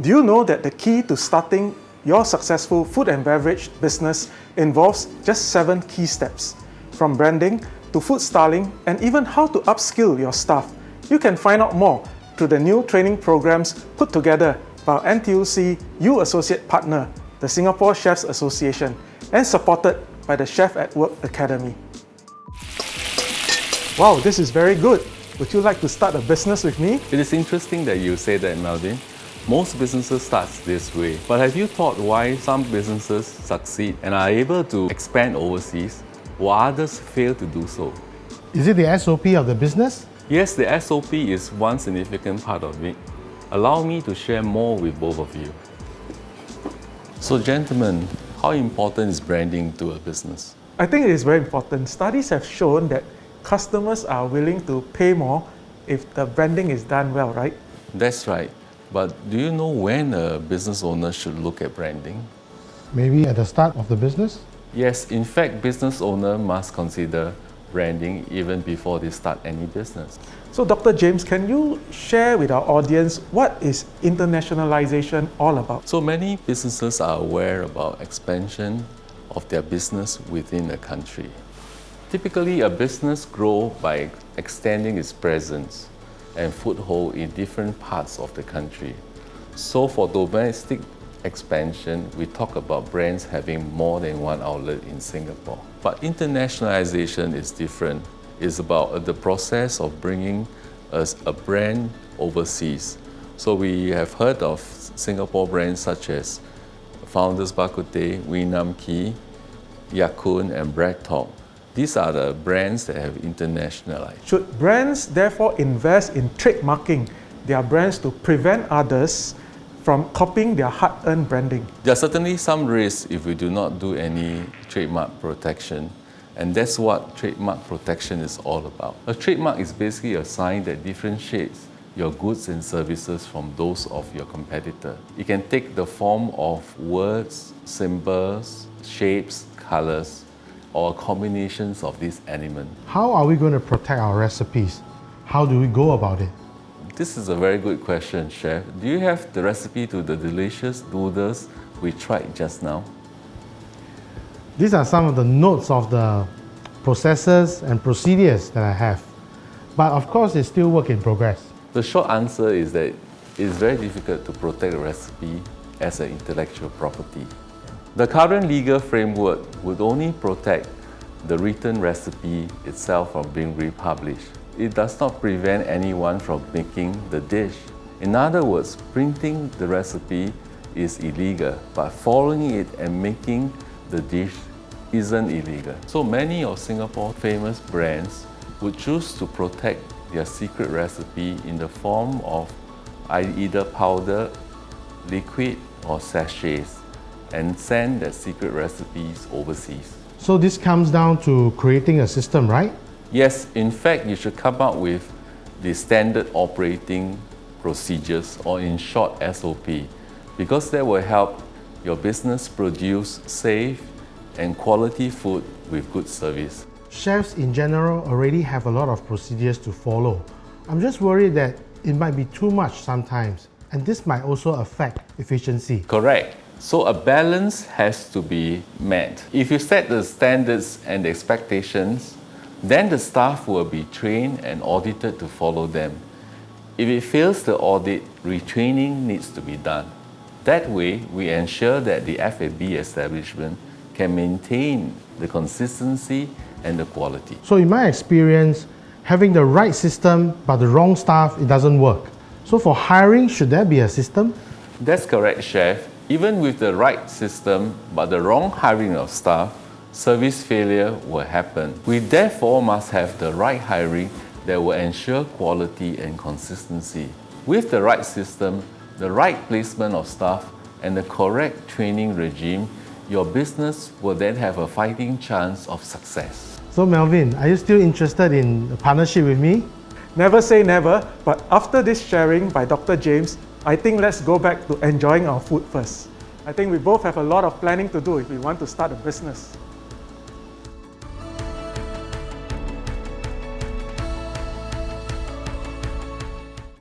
Do you know that the key to starting your successful food and beverage business involves just 7 key steps? From branding to food styling and even how to upskill your staff. You can find out more through the new training programs put together by our NTUC U Associate partner, the Singapore Chefs Association, and supported by the Chef at Work Academy. Wow, this is very good. Would you like to start a business with me? It is interesting that you say that, Melvin. Most businesses start this way, but have you thought why some businesses succeed and are able to expand overseas while others fail to do so? Is it the SOP of the business? Yes, the SOP is one significant part of it. Allow me to share more with both of you. So gentlemen, how important is branding to a business? I think it is very important. Studies have shown that customers are willing to pay more if the branding is done well, right? That's right. But do you know when a business owner should look at branding? Maybe at the start of the business? Yes, in fact, business owner must consider branding even before they start any business. So Dr. James, can you share with our audience what is internationalization all about? So many businesses are aware about expansion of their business within a country. Typically, a business grows by extending its presence and foothold in different parts of the country. So for domestic expansion, we talk about brands having more than one outlet in Singapore. But internationalization is different. It's about the process of bringing a brand overseas. So we have heard of Singapore brands such as Founders Bak Kut Teh, Wee Nam Kee, Ya Kun and Bread Talk. These are the brands that have internationalized. Should brands therefore invest in trademarking their brands to prevent others from copying their hard-earned branding? There are certainly some risks if we do not do any trademark protection, and that's what trademark protection is all about. A trademark is basically a sign that differentiates your goods and services from those of your competitor. It can take the form of words, symbols, shapes, colors, or combinations of these elements. How are we going to protect our recipes? How do we go about it? This is a very good question, Chef. Do you have the recipe to the delicious noodles we tried just now? These are some of the notes of the processes and procedures that I have. But of course, it's still work in progress. The short answer is that it's very difficult to protect a recipe as an intellectual property. The current legal framework would only protect the written recipe itself from being republished. It does not prevent anyone from making the dish. In other words, printing the recipe is illegal, but following it and making the dish isn't illegal. So many of Singapore's famous brands would choose to protect their secret recipe in the form of either powder, liquid, or sachets, and send their secret recipes overseas. So this comes down to creating a system, right? Yes, in fact, you should come up with the standard operating procedures, or in short, SOP, because that will help your business produce safe and quality food with good service. Chefs in general already have a lot of procedures to follow. I'm just worried that it might be too much sometimes, and this might also affect efficiency. Correct. So a balance has to be met. If you set the standards and the expectations, then the staff will be trained and audited to follow them. If it fails the audit, retraining needs to be done. That way, we ensure that the F&B establishment can maintain the consistency and the quality. So in my experience, having the right system but the wrong staff, it doesn't work. So for hiring, should there be a system? That's correct, Chef. Even with the right system but the wrong hiring of staff, service failure will happen. We therefore must have the right hiring that will ensure quality and consistency. With the right system, the right placement of staff, and the correct training regime, your business will then have a fighting chance of success. So Melvin, are you still interested in a partnership with me? Never say never, but after this sharing by Dr. James, I think let's go back to enjoying our food first. I think we both have a lot of planning to do if we want to start a business.